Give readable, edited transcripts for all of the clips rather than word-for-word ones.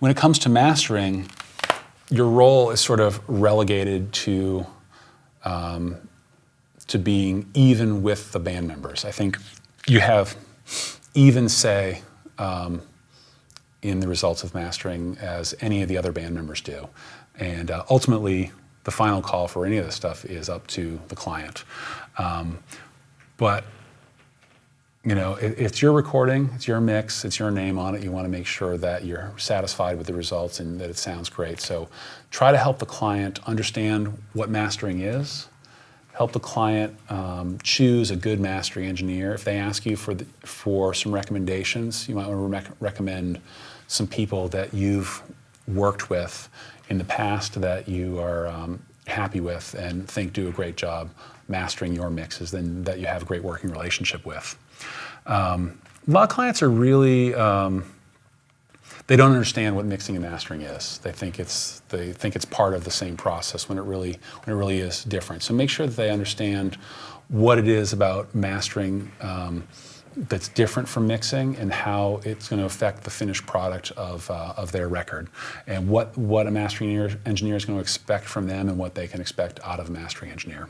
when it comes to mastering, your role is sort of relegated to being even with the band members. I think you have even say in the results of mastering as any of the other band members do. And ultimately, the final call for any of this stuff is up to the client. But you know, it's your recording, it's your mix, it's your name on it. You want to make sure that you're satisfied with the results and that it sounds great. So try to help the client understand what mastering is. Help the client choose a good mastering engineer. If they ask you for some recommendations, you might want to recommend some people that you've worked with in the past that you are happy with and think do a great job mastering your mixes, then that you have a great working relationship with. A lot of clients are really, they don't understand what mixing and mastering is. They think it's part of the same process when it really is different. So make sure that they understand what it is about mastering that's different from mixing and how it's going to affect the finished product of their record, and what a mastering engineer is going to expect from them and what they can expect out of a mastering engineer.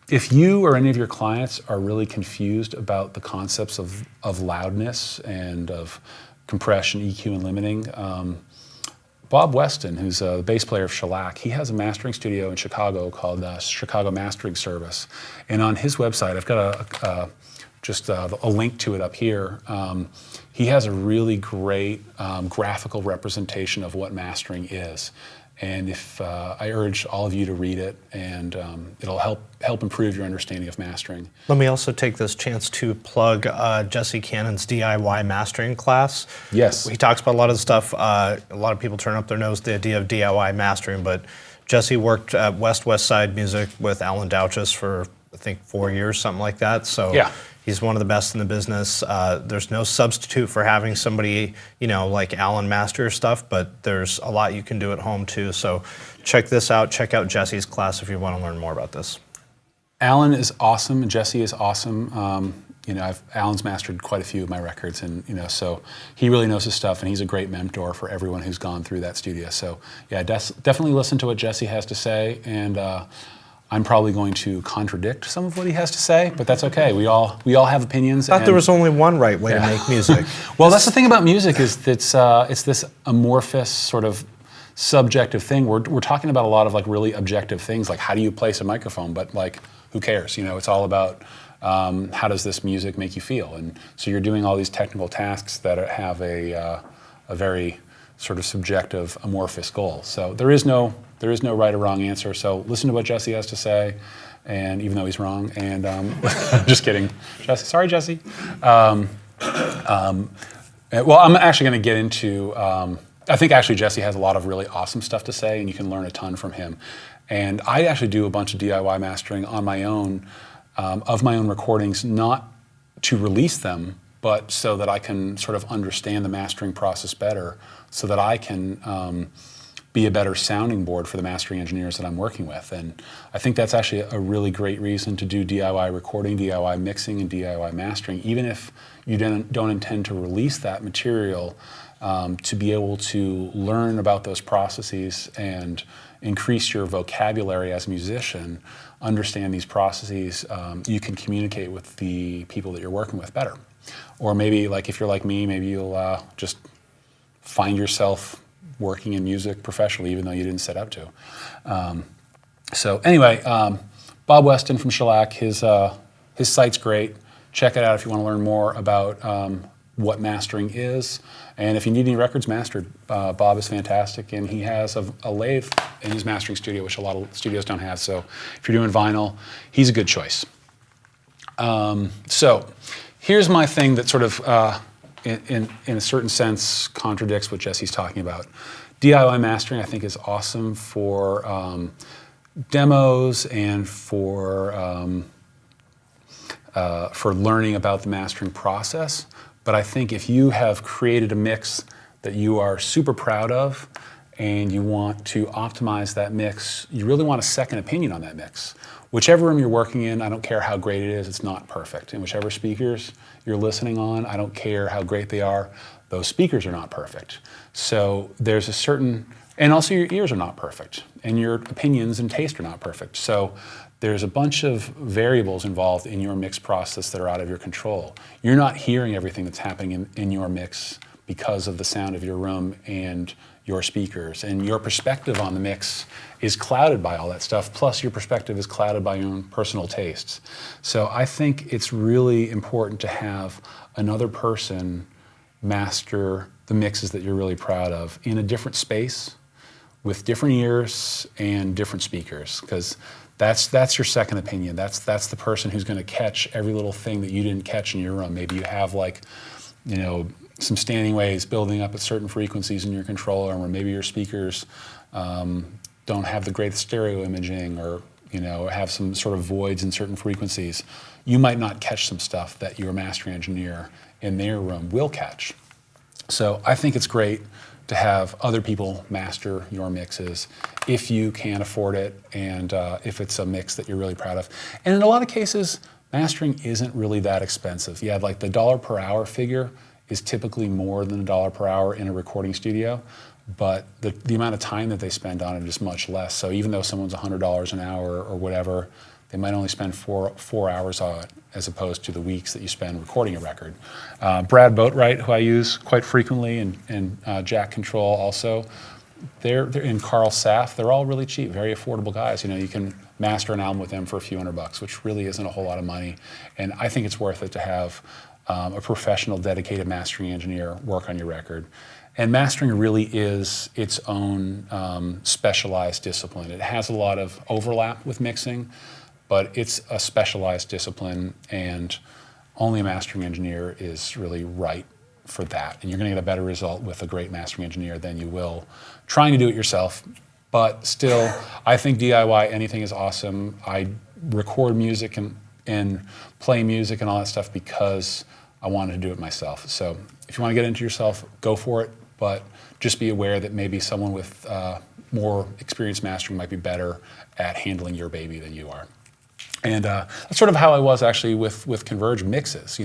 If you or any of your clients are really confused about the concepts of loudness and of compression, EQ, and limiting, Bob Weston, who's the bass player of Shellac, he has a mastering studio in Chicago called Chicago Mastering Service. And on his website, I've got just a link to it up here. He has a really great graphical representation of what mastering is. And I urge all of you to read it, and it'll help improve your understanding of mastering. Let me also take this chance to plug Jesse Cannon's DIY mastering class. Yes. He talks about a lot of the stuff. A lot of people turn up their nose at the idea of DIY mastering, but Jesse worked at West Side Music with Alan Douches for, I think, 4 years, something like that. So yeah. He's one of the best in the business. There's no substitute for having somebody, you know, like Alan master stuff, but there's a lot you can do at home too. So check this out. Check out Jesse's class if you want to learn more about this. Alan is awesome, and Jesse is awesome. You know, Alan's mastered quite a few of my records, and you know, so he really knows his stuff, and he's a great mentor for everyone who's gone through that studio. So yeah, definitely listen to what Jesse has to say, and I'm probably going to contradict some of what he has to say, but that's okay. We all have opinions. I thought there was only one right way to make music. Well, that's the thing about music, is that it's this amorphous sort of subjective thing. We're talking about a lot of like really objective things, like how do you place a microphone, but like who cares? You know, it's all about how does this music make you feel, and so you're doing all these technical tasks that have a very sort of subjective, amorphous goal. So there is no right or wrong answer. So listen to what Jesse has to say, and even though he's wrong, and just kidding, Jesse. Sorry, Jesse. Well, I'm actually going to get into. I think actually Jesse has a lot of really awesome stuff to say, and you can learn a ton from him. And I actually do a bunch of DIY mastering on my own, of my own recordings, not to release them, but so that I can sort of understand the mastering process better, so that I can be a better sounding board for the mastering engineers that I'm working with. And I think that's actually a really great reason to do DIY recording, DIY mixing, and DIY mastering, even if you don't intend to release that material, to be able to learn about those processes and increase your vocabulary as a musician, understand these processes, you can communicate with the people that you're working with better. Or maybe, like if you're like me, maybe you'll just find yourself working in music professionally, even though you didn't set out to. So anyway, Bob Weston from Shellac, his site's great. Check it out if you want to learn more about what mastering is. And if you need any records mastered, Bob is fantastic, and he has a lathe in his mastering studio, which a lot of studios don't have. So if you're doing vinyl, he's a good choice. So here's my thing that sort of, in a certain sense, contradicts what Jesse's talking about. DIY mastering, I think, is awesome for demos and for learning about the mastering process. But I think if you have created a mix that you are super proud of and you want to optimize that mix, you really want a second opinion on that mix. Whichever room you're working in, I don't care how great it is, it's not perfect. And whichever speakers you're listening on, I don't care how great they are, those speakers are not perfect. So there's a certain, and also your ears are not perfect, and your opinions and taste are not perfect. So there's a bunch of variables involved in your mix process that are out of your control. You're not hearing everything that's happening in your mix because of the sound of your room and your speakers. And your perspective on the mix is clouded by all that stuff, plus your perspective is clouded by your own personal tastes. So I think it's really important to have another person master the mixes that you're really proud of in a different space, with different ears and different speakers, because that's your second opinion. That's the person who's going to catch every little thing that you didn't catch in your room. Maybe you have some standing waves building up at certain frequencies in your controller, or maybe your speakers don't have the greatest stereo imaging, or have some sort of voids in certain frequencies. You might not catch some stuff that your mastering engineer in their room will catch. So I think it's great to have other people master your mixes if you can afford it, and if it's a mix that you're really proud of. And in a lot of cases, mastering isn't really that expensive. Yeah, like the dollar per hour figure is typically more than $1 per hour in a recording studio, but the amount of time that they spend on it is much less. So even though someone's $100 an hour or whatever, they might only spend four hours on it, as opposed to the weeks that you spend recording a record. Brad Boatwright, who I use quite frequently, and Jack Control also, they're in Carl Saff. They're all really cheap, very affordable guys. You can master an album with them for a few $100, which really isn't a whole lot of money. And I think it's worth it to have a professional, dedicated mastering engineer work on your record. And mastering really is its own specialized discipline. It has a lot of overlap with mixing, but it's a specialized discipline, and only a mastering engineer is really right for that. And you're going to get a better result with a great mastering engineer than you will trying to do it yourself. But still, I think DIY anything is awesome. I record music and play music and all that stuff because I wanted to do it myself. So if you want to get into it yourself, go for it, but just be aware that maybe someone with more experience mastering might be better at handling your baby than you are. And that's sort of how I was actually with Converge mixes.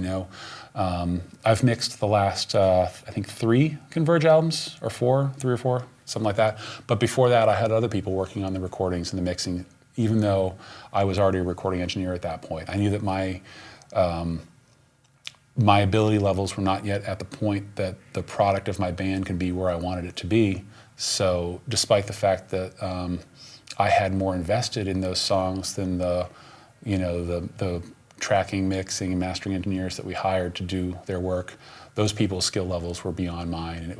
I've mixed the last, I think, 3 Converge albums, or 3 or 4, something like that. But before that, I had other people working on the recordings and the mixing, even though I was already a recording engineer at that point. I knew that my ability levels were not yet at the point that the product of my band can be where I wanted it to be. So despite the fact that I had more invested in those songs than the tracking, mixing, and mastering engineers that we hired to do their work, those people's skill levels were beyond mine. And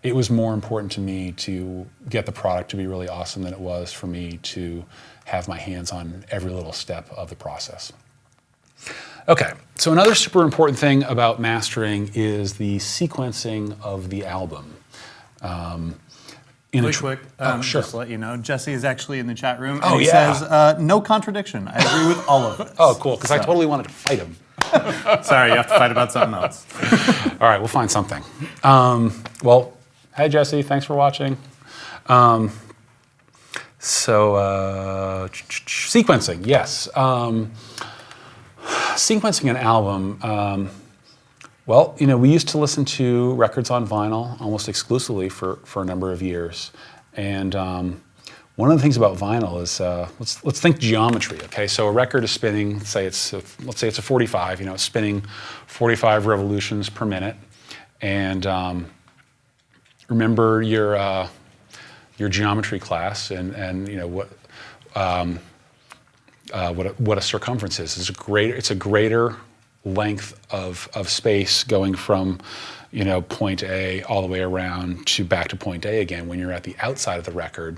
it was more important to me to get the product to be really awesome than it was for me to have my hands on every little step of the process. Okay, so another super important thing about mastering is the sequencing of the album. Really quick, sure. just to let you know, Jesse is actually in the chat room, and Oh, he yeah. says, no contradiction. I agree with all of this. Oh, cool, because I totally wanted to fight him. Sorry, you have to fight about something else. All right, we'll find something. Well, hey, Jesse, thanks for watching. Sequencing, yes. Sequencing an album, well, we used to listen to records on vinyl almost exclusively for a number of years. And one of the things about vinyl is, let's think geometry, okay? So a record is spinning, let's say it's a 45, it's spinning 45 revolutions per minute. And remember your geometry class and what a circumference is. It's a greater length of space going from point A all the way around to back to point A again when you're at the outside of the record.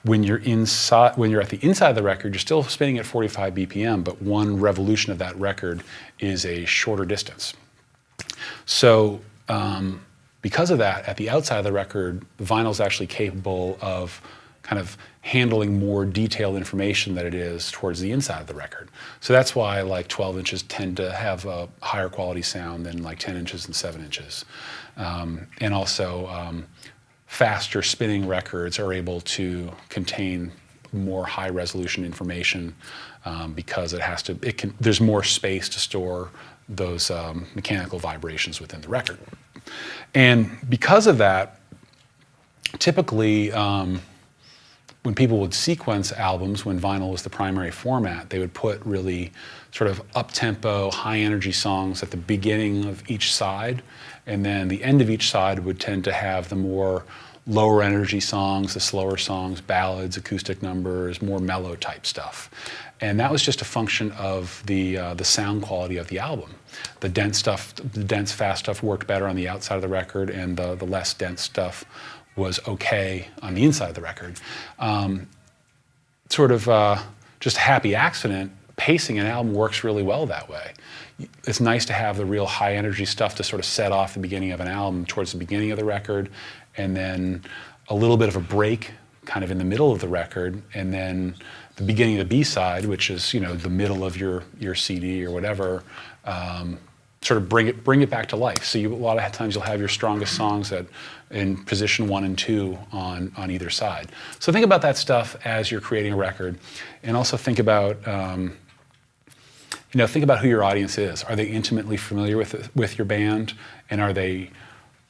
When you're at the inside of the record, you're still spinning at 45 BPM, but one revolution of that record is a shorter distance. So because of that, at the outside of the record, the vinyl is actually capable of kind of handling more detailed information than it is towards the inside of the record. So that's why like 12 inches tend to have a higher quality sound than like 10 inches and 7 inches. And also faster spinning records are able to contain more high resolution information because there's more space to store those mechanical vibrations within the record. And because of that, typically, when people would sequence albums, when vinyl was the primary format, they would put really sort of up-tempo, high-energy songs at the beginning of each side, and then the end of each side would tend to have the more lower-energy songs, the slower songs, ballads, acoustic numbers, more mellow type stuff. And that was just a function of the sound quality of the album. The dense stuff, the dense, fast stuff worked better on the outside of the record, and the less dense stuff was okay on the inside of the record. Just a happy accident, pacing an album works really well that way. It's nice to have the real high energy stuff to sort of set off the beginning of an album towards the beginning of the record, and then a little bit of a break kind of in the middle of the record, and then the beginning of the B-side, which is, you know, the middle of your CD or whatever, sort of bring it back to life. So a lot of times you'll have your strongest songs in position 1 and 2 on either side. So think about that stuff as you're creating a record, and also think about think about who your audience is. Are they intimately familiar with your band, and are they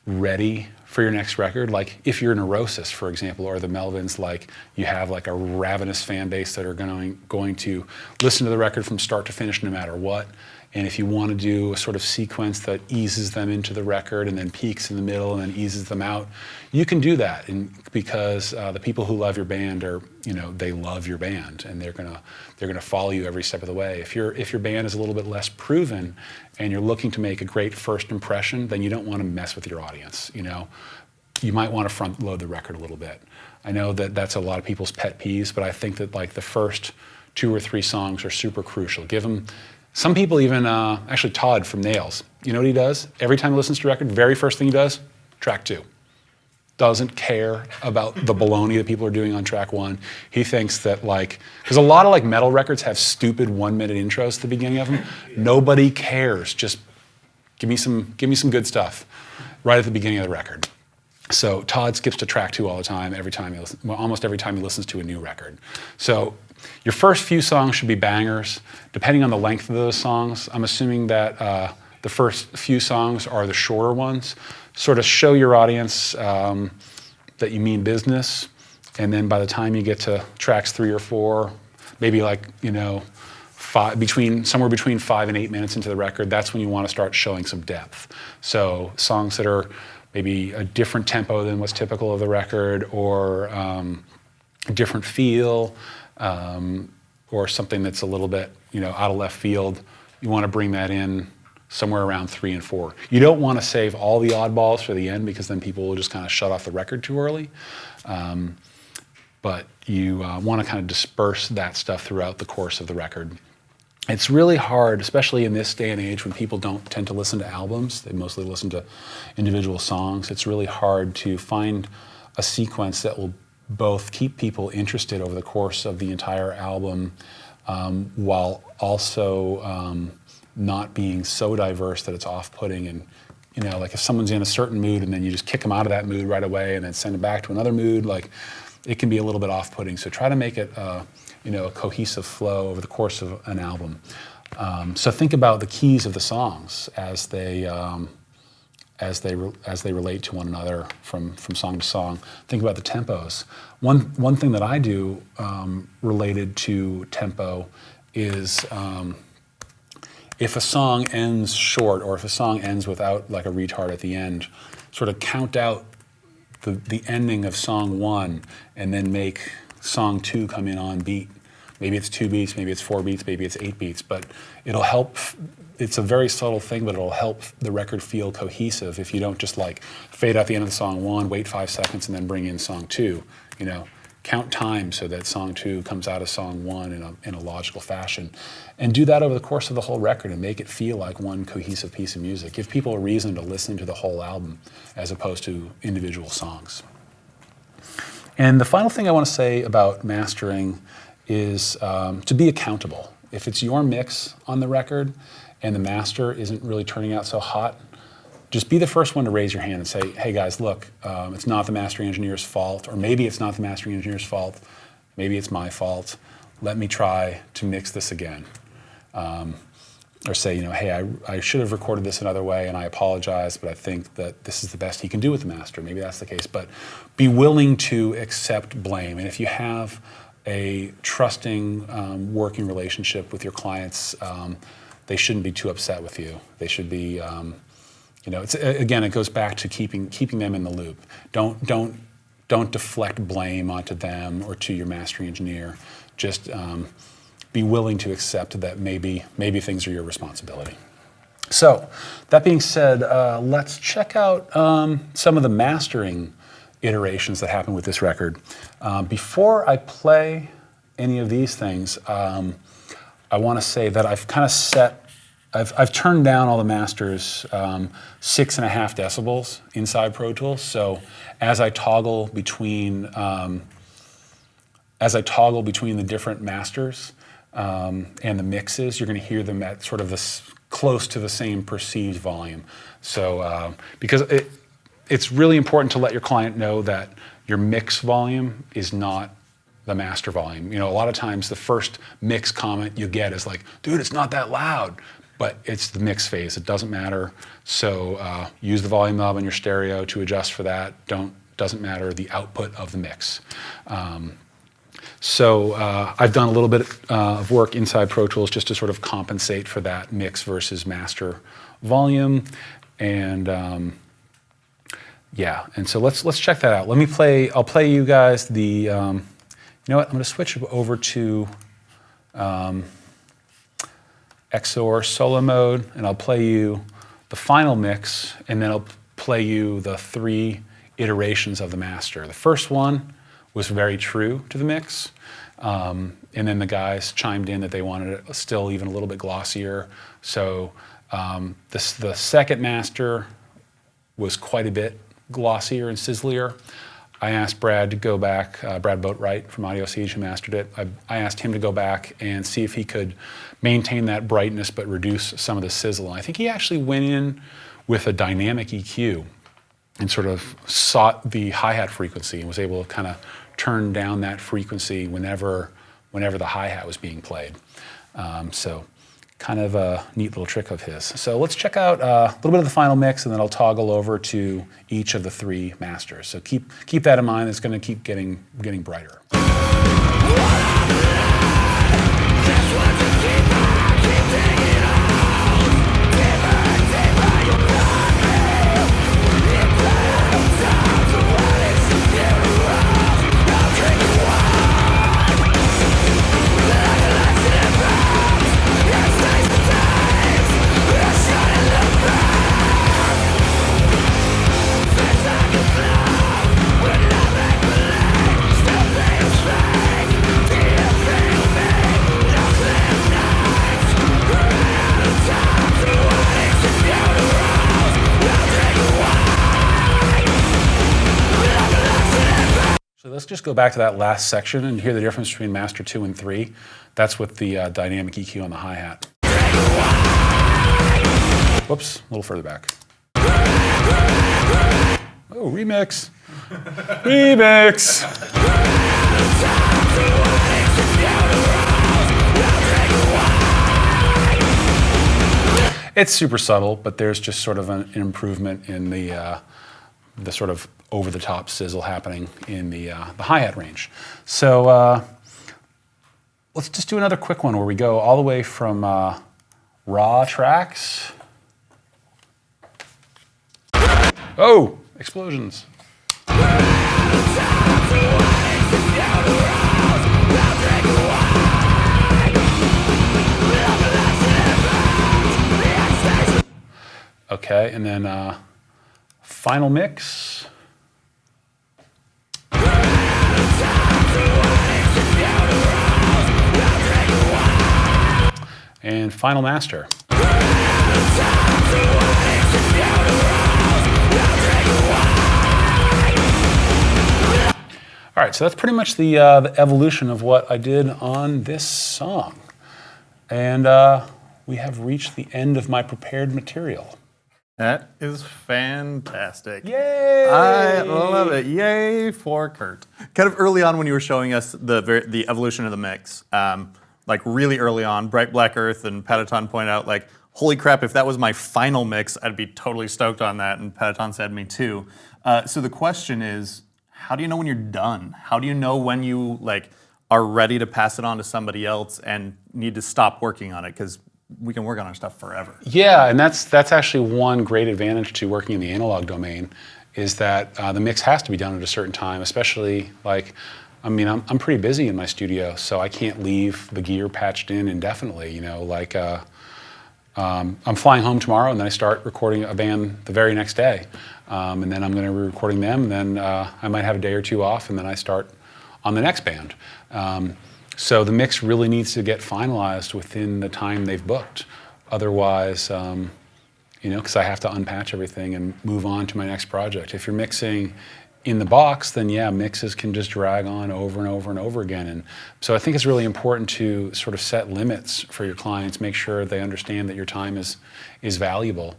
ready for your next record? Like if you're Neurosis, for example, or the Melvins, like you have like a ravenous fan base that are going to listen to the record from start to finish no matter what. And if you want to do a sort of sequence that eases them into the record and then peaks in the middle and then eases them out, you can do that. And because the people who love your band are, they love your band, and they're gonna follow you every step of the way. If your band is a little bit less proven and you're looking to make a great first impression, then you don't want to mess with your audience. You might want to front load the record a little bit. I know that that's a lot of people's pet peeves, but I think that like the first 2 or 3 songs are super crucial. Give them. Some people even, actually Todd from Nails, you know what he does? Every time he listens to a record, very first thing he does, track 2. Doesn't care about the baloney that people are doing on track 1. He thinks that because a lot of metal records have stupid 1-minute intros at the beginning of them. Nobody cares. Just give me some good stuff right at the beginning of the record. So Todd skips to track 2 all the time, almost every time he listens to a new record. So your first few songs should be bangers. Depending on the length of those songs, I'm assuming that the first few songs are the shorter ones. Sort of show your audience that you mean business, and then by the time you get to tracks 3 or 4, maybe somewhere between 5 and 8 minutes into the record, that's when you want to start showing some depth. So songs that are maybe a different tempo than what's typical of the record, or a different feel, or something that's a little bit, out of left field. You want to bring that in somewhere around 3 and 4. You don't want to save all the oddballs for the end, because then people will just kind of shut off the record too early. But you want to kind of disperse that stuff throughout the course of the record. It's really hard, especially in this day and age when people don't tend to listen to albums. They mostly listen to individual songs. It's really hard to find a sequence that will both keep people interested over the course of the entire album, while also not being so diverse that it's off-putting. And if someone's in a certain mood and then you just kick them out of that mood right away and then send them back to another mood, it can be a little bit off-putting. So try to make it a cohesive flow over the course of an album. So think about the keys of the songs as they relate to one another from song to song. Think about the tempos. One thing that I do related to tempo is if a song ends short, or if a song ends without a retard at the end, sort of count out the ending of song 1 and then make song 2 come in on beat. Maybe it's 2 beats, maybe it's 4 beats, maybe it's 8 beats, but it'll help. It's a very subtle thing, but it'll help the record feel cohesive if you don't just fade out the end of the song 1, wait 5 seconds, and then bring in song 2. Count time so that song 2 comes out of song 1 in a logical fashion. And do that over the course of the whole record and make it feel like one cohesive piece of music. Give people a reason to listen to the whole album as opposed to individual songs. And the final thing I want to say about mastering is to be accountable. If it's your mix on the record and the master isn't really turning out so hot, just be the first one to raise your hand and say, hey guys, look, it's not the mastering engineer's fault, or maybe it's not the mastering engineer's fault, maybe it's my fault. Let me try to mix this again. or say, hey, I should have recorded this another way, and I apologize, but I think that this is the best he can do with the master. Maybe that's the case, but be willing to accept blame. And if you have a trusting working relationship with your clients, they shouldn't be too upset with you. They should be, again, it goes back to keeping them in the loop. Don't deflect blame onto them or to your mastering engineer. Just be willing to accept that maybe things are your responsibility. So, that being said, let's check out some of the mastering iterations that happen with this record. Before I play any of these things, I want to say that I've kind of I've turned down all the masters 6.5 decibels inside Pro Tools. So as I toggle between the different masters and the mixes, you're going to hear them at sort of this close to the same perceived volume. So because it's really important to let your client know that your mix volume is not the master volume. A lot of times the first mix comment you get is like, dude, it's not that loud. But it's the mix phase. It doesn't matter. So use the volume knob on your stereo to adjust for that. Doesn't matter the output of the mix. So I've done a little bit of work inside Pro Tools just to sort of compensate for that mix versus master volume. And and so let's check that out. I'll play you guys the, you know what, I'm gonna switch over to XOR solo mode, and I'll play you the final mix, and then I'll play you the 3 iterations of the master. The first one was very true to the mix, and then the guys chimed in that they wanted it still even a little bit glossier. So the second master was quite a bit glossier and sizzlier. I asked Brad to go back, Brad Boatwright from Audio Siege, who mastered it. I asked him to go back and see if he could maintain that brightness but reduce some of the sizzle. And I think he actually went in with a dynamic EQ and sort of sought the hi-hat frequency and was able to kind of turn down that frequency whenever the hi-hat was being played. So kind of a neat little trick of his. So let's check out a little bit of the final mix, and then I'll toggle over to each of the 3 masters. So keep that in mind. It's going to keep getting brighter. So let's just go back to that last section and hear the difference between Master 2 and 3. That's with the dynamic EQ on the hi-hat. Whoops, a little further back. Oh, remix. Remix. It's super subtle, but there's just sort of an improvement in the sort of over-the-top sizzle happening in the hi-hat range. So let's just do another quick one where we go all the way from raw tracks. Oh, explosions. Okay, and then final mix. And final master. All right, so that's pretty much the evolution of what I did on this song. And we have reached the end of my prepared material. That is fantastic. Yay! I love it. Yay for Kurt. Kind of early on when you were showing us the evolution of the mix, like really early on. Bright Black Earth and Pataton point out like, holy crap, if that was my final mix, I'd be totally stoked on that. And Pataton said me too. So the question is, how do you know when you're done? How do you know when you like are ready to pass it on to somebody else and need to stop working on it? Because we can work on our stuff forever. Yeah, and that's actually one great advantage to working in the analog domain, is that the mix has to be done at a certain time, especially like, I mean, I'm pretty busy in my studio, so I can't leave the gear patched in indefinitely, you know, like I'm flying home tomorrow and then I start recording a band the very next day. And then I'm going to be recording them, and then I might have a day or two off, and then I start on the next band. So the mix really needs to get finalized within the time they've booked. Otherwise, you know, because I have to unpatch everything and move on to my next project. If you're mixing in the box, then yeah, mixes can just drag on over and over and over again. And so I think it's really important to sort of set limits for your clients, make sure they understand that your time is valuable,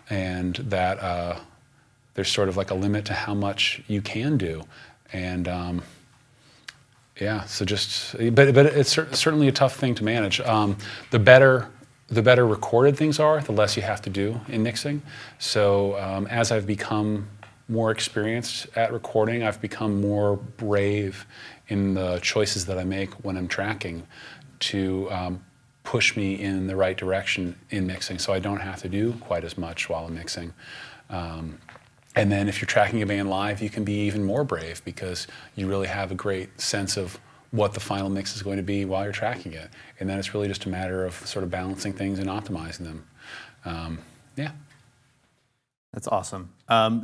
and that there's sort of like a limit to how much you can do. And yeah, so just, but it's certainly a tough thing to manage. The better recorded things are, the less you have to do in mixing. So as I've become more experienced at recording, I've become more brave in the choices that I make when I'm tracking to push me in the right direction in mixing, so I don't have to do quite as much while I'm mixing. And then if you're tracking a band live, you can be even more brave because you really have a great sense of what the final mix is going to be while you're tracking it. And then it's really just a matter of sort of balancing things and optimizing them. Yeah. That's awesome.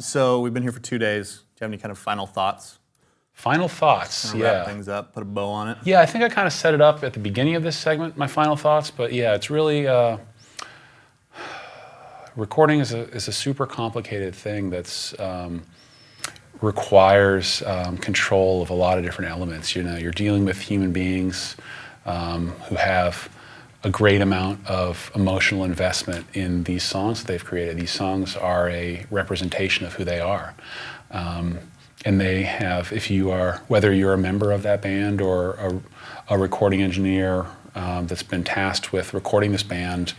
So we've been here for 2 days. Do you have any kind of final thoughts? Final thoughts, yeah. Wrap things up, put a bow on it. Yeah, I think I kind of set it up at the beginning of this segment, my final thoughts, but yeah, it's really, recording is a super complicated thing that's requires control of a lot of different elements. You know, you're dealing with human beings who have a great amount of emotional investment in these songs that they've created. These songs are a representation of who they are. And they have, if you are, whether you're a member of that band or a recording engineer that's been tasked with recording this band,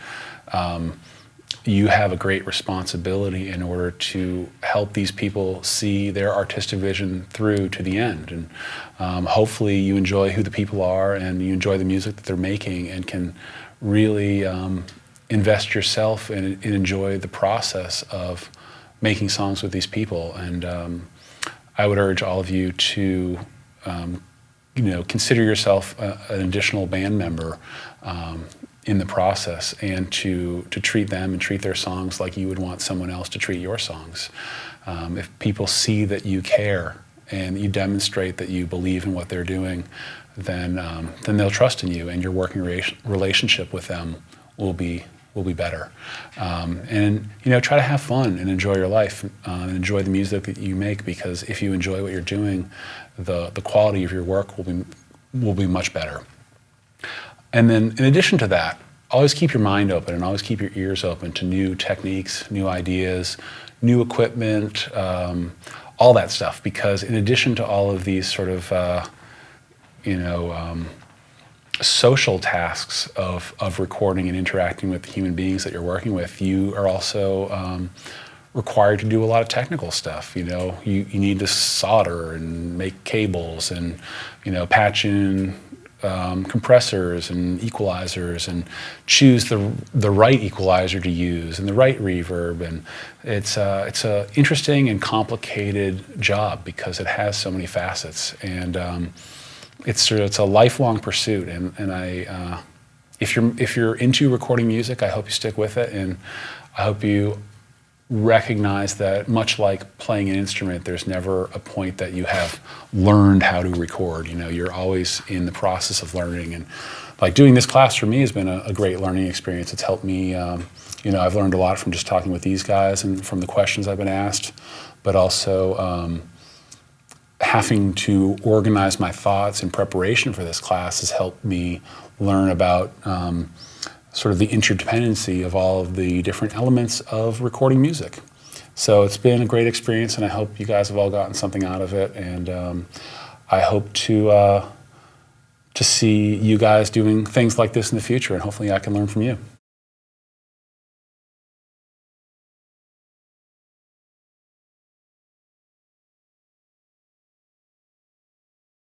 you have a great responsibility in order to help these people see their artistic vision through to the end. And hopefully you enjoy who the people are and you enjoy the music that they're making and can really invest yourself and enjoy the process of making songs with these people. And I would urge all of you to you know, consider yourself an additional band member in the process, and to treat them and treat their songs like you would want someone else to treat your songs. If people see that you care and you demonstrate that you believe in what they're doing, then they'll trust in you, and your working relationship with them will be better. And you know, try to have fun and enjoy your life and enjoy the music that you make, because if you enjoy what you're doing, the quality of your work will be much better. And then in addition to that, always keep your mind open and always keep your ears open to new techniques, new ideas, new equipment, all that stuff, because in addition to all of these sort of you know, social tasks of recording and interacting with the human beings that you're working with, you are also required to do a lot of technical stuff. You know, you need to solder and make cables and, you know, patch in compressors and equalizers and choose the right equalizer to use and the right reverb. And it's a interesting and complicated job because it has so many facets. And it's a lifelong pursuit, and I, if you're into recording music, I hope you stick with it, and I hope you recognize that much like playing an instrument, there's never a point that you have learned how to record. You know, you're always in the process of learning, and like doing this class for me has been a great learning experience. It's helped me, you know, I've learned a lot from just talking with these guys and from the questions I've been asked, but also having to organize my thoughts in preparation for this class has helped me learn about sort of the interdependency of all of the different elements of recording music. So it's been a great experience, and I hope you guys have all gotten something out of it, and I hope to to see you guys doing things like this in the future, and hopefully I can learn from you.